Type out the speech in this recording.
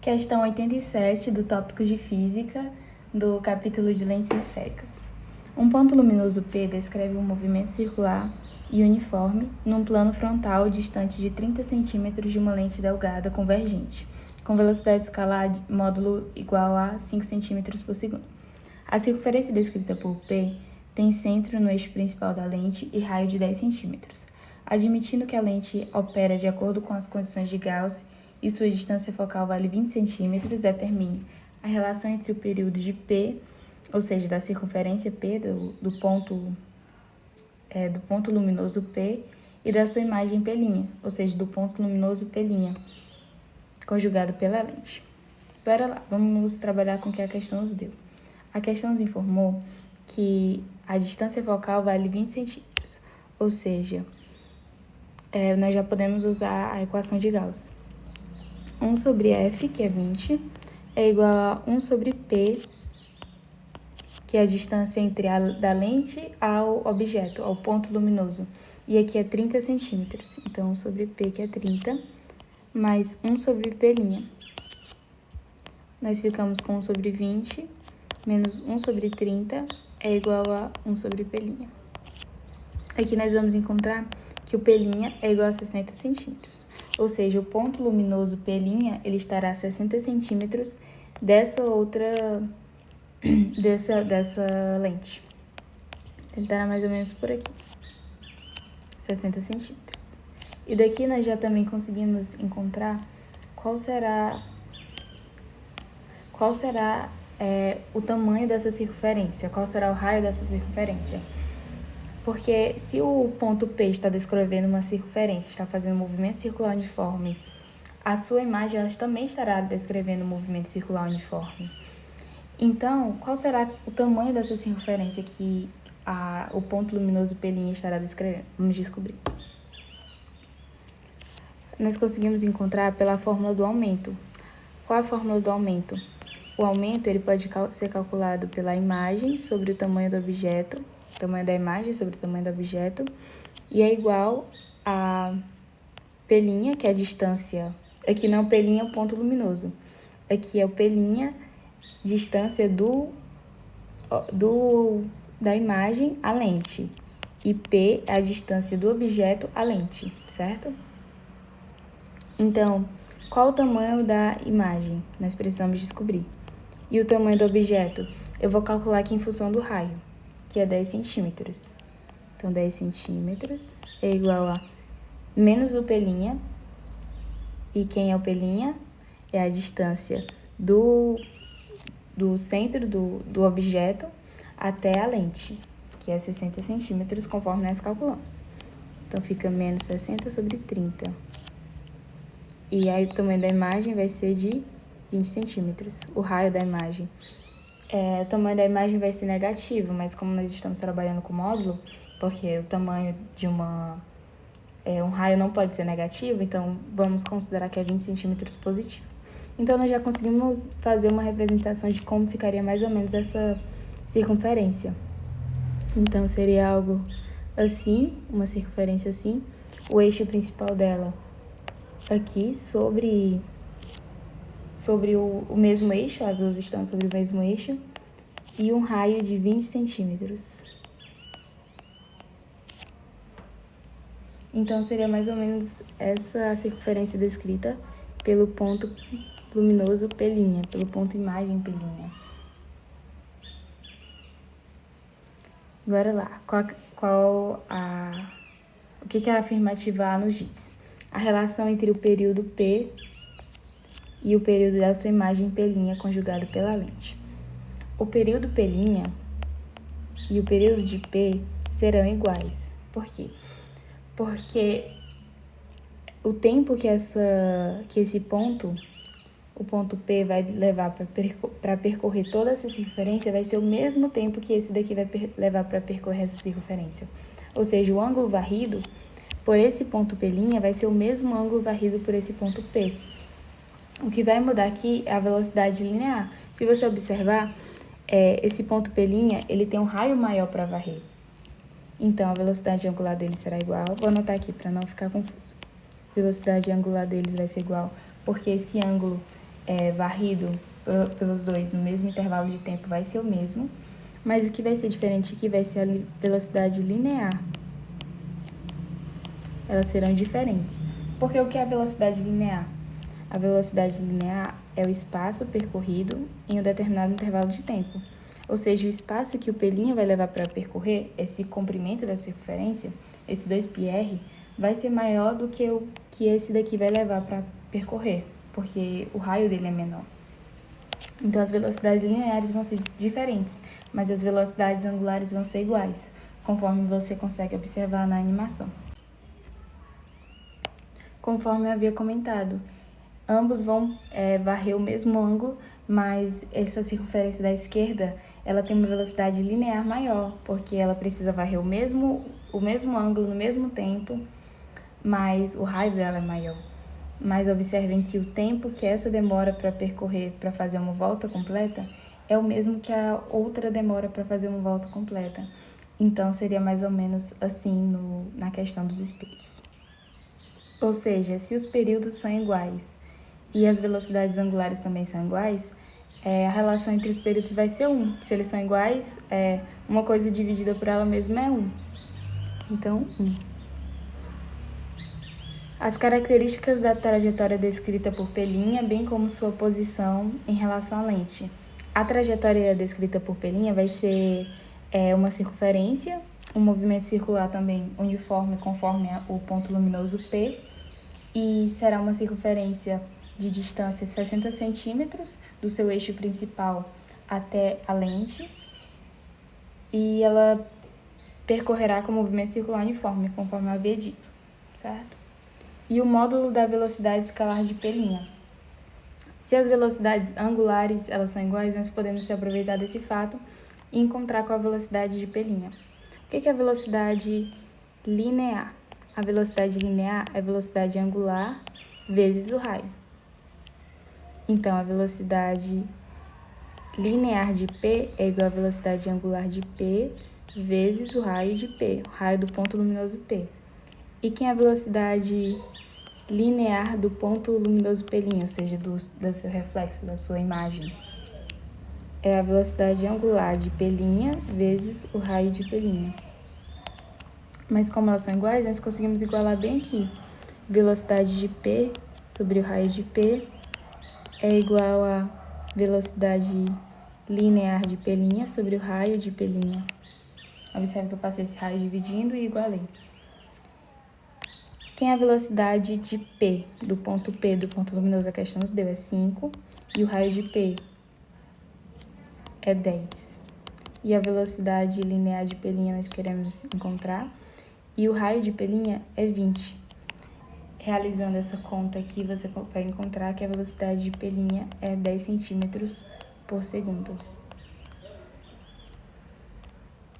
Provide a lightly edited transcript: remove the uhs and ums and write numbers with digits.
Questão 87 do tópico de Física, do capítulo de lentes esféricas. Um ponto luminoso P descreve um movimento circular e uniforme num plano frontal distante de 30 cm de uma lente delgada convergente, com velocidade escalar de módulo igual a 5 cm por segundo. A circunferência descrita por P tem centro no eixo principal da lente e raio de 10 cm. Admitindo que a lente opera de acordo com as condições de Gauss e sua distância focal vale 20 cm, determine a relação entre o período de P, ou seja, da circunferência P, do ponto luminoso P, e da sua imagem P', ou seja, do ponto luminoso P', conjugado pela lente. Bora lá, vamos trabalhar com o que a questão nos deu. A questão nos informou que a distância focal vale 20 centímetros, ou seja, nós já podemos usar a equação de Gauss. 1 sobre F, que é 20, é igual a 1 sobre P, que é a distância entre da lente ao objeto, ao ponto luminoso. E aqui é 30 centímetros. Então, 1 sobre P, que é 30, mais 1 sobre P'. Nós ficamos com 1 sobre 20, menos 1 sobre 30, é igual a 1 sobre P'. Aqui nós vamos encontrar que o P' é igual a 60 centímetros. Ou seja, o ponto luminoso P', ele estará a 60 centímetros dessa lente. Ele estará mais ou menos por aqui, 60 centímetros. E daqui nós já também conseguimos encontrar qual será o tamanho dessa circunferência, qual será o raio dessa circunferência. Porque se o ponto P está descrevendo uma circunferência, está fazendo um movimento circular uniforme, a sua imagem ela também estará descrevendo um movimento circular uniforme. Então, qual será o tamanho dessa circunferência que o ponto luminoso P' estará descrevendo? Vamos descobrir. Nós conseguimos encontrar pela fórmula do aumento. Qual é a fórmula do aumento? O aumento ele pode ser calculado pela imagem sobre o tamanho do objeto, tamanho da imagem sobre o tamanho do objeto, e é igual a P', que é a distância. Aqui não é o P', é o ponto luminoso. Aqui é o P', distância da imagem à lente. E P é a distância do objeto à lente, certo? Então, qual o tamanho da imagem? Nós precisamos descobrir. E o tamanho do objeto? Eu vou calcular aqui em função do raio, que é 10 centímetros. Então, 10 centímetros é igual a menos o P'. E quem é o P'? É a distância do centro do objeto até a lente, que é 60 centímetros, conforme nós calculamos. Então, fica menos 60 sobre 30. E aí, o tamanho da imagem vai ser de 20 centímetros. O raio da imagem. O tamanho da imagem vai ser negativo, mas como nós estamos trabalhando com módulo, porque o tamanho de um raio não pode ser negativo, então vamos considerar que é 20 centímetros positivo. Então, nós já conseguimos fazer uma representação de como ficaria mais ou menos essa circunferência. Então, seria algo assim, uma circunferência assim, o eixo principal dela aqui sobre o mesmo eixo, as duas estão sobre o mesmo eixo, e um raio de 20 centímetros. Então, seria mais ou menos essa circunferência descrita pelo ponto luminoso P', pelo ponto imagem P'. Bora lá, o que a afirmativa A nos diz? A relação entre o período P e o período da sua imagem P' conjugado pela lente. O período P' e o período de P serão iguais. Por quê? Porque o tempo que esse ponto, o ponto P, vai levar para percorrer toda essa circunferência vai ser o mesmo tempo que esse daqui vai levar para percorrer essa circunferência. Ou seja, o ângulo varrido por esse ponto P' vai ser o mesmo ângulo varrido por esse ponto P. O que vai mudar aqui é a velocidade linear. Se você observar, esse ponto P', ele tem um raio maior para varrer. Então, a velocidade angular dele será igual. Vou anotar aqui para não ficar confuso. A velocidade angular deles vai ser igual, porque esse ângulo varrido pelos dois no mesmo intervalo de tempo vai ser o mesmo, mas o que vai ser diferente aqui vai ser a velocidade linear. Elas serão diferentes. Porque o que é a velocidade linear? A velocidade linear é o espaço percorrido em um determinado intervalo de tempo. Ou seja, o espaço que o pelinha vai levar para percorrer, esse comprimento da circunferência, esse 2πr, vai ser maior do que o que esse daqui vai levar para percorrer, porque o raio dele é menor. Então, as velocidades lineares vão ser diferentes, mas as velocidades angulares vão ser iguais, conforme você consegue observar na animação. Conforme eu havia comentado, ambos vão varrer o mesmo ângulo, mas essa circunferência da esquerda, ela tem uma velocidade linear maior, porque ela precisa varrer o mesmo ângulo no mesmo tempo, mas o raio dela é maior. Mas observem que o tempo que essa demora para percorrer, para fazer uma volta completa, é o mesmo que a outra demora para fazer uma volta completa. Então, seria mais ou menos assim na questão dos espíritos. Ou seja, se os períodos são iguais e as velocidades angulares também são iguais, a relação entre os períodos vai ser 1. Se eles são iguais, uma coisa dividida por ela mesma é 1. Então, 1. As características da trajetória descrita por Pelinha, bem como sua posição em relação à lente. A trajetória descrita por Pelinha vai ser uma circunferência, um movimento circular também uniforme conforme o ponto luminoso P, e será uma circunferência de distância 60 centímetros do seu eixo principal até a lente, e ela percorrerá com movimento circular uniforme, conforme eu havia dito, certo? E o módulo da velocidade escalar de Pelinha. Se as velocidades angulares elas são iguais, nós podemos se aproveitar desse fato e encontrar com a velocidade de Pelinha. O que é a velocidade linear? A velocidade linear é a velocidade angular vezes o raio. Então, a velocidade linear de P é igual à velocidade angular de P vezes o raio de P, o raio do ponto luminoso P. E quem é a velocidade linear do ponto luminoso Pelinha, ou seja, do seu reflexo, da sua imagem? É a velocidade angular de Pelinha vezes o raio de Pelinha. Mas como elas são iguais, nós conseguimos igualar bem aqui. Velocidade de P sobre o raio de P é igual a velocidade linear de Pelinha sobre o raio de Pelinha. Observe que eu passei esse raio dividindo e igualei. Quem é a velocidade de P, do ponto P, do ponto luminoso, a questão nos deu, é 5, e o raio de P é 10. E a velocidade linear de Pelinha nós queremos encontrar, e o raio de Pelinha é 20. Realizando essa conta aqui, você vai encontrar que a velocidade de Pelinha é 10 centímetros por segundo.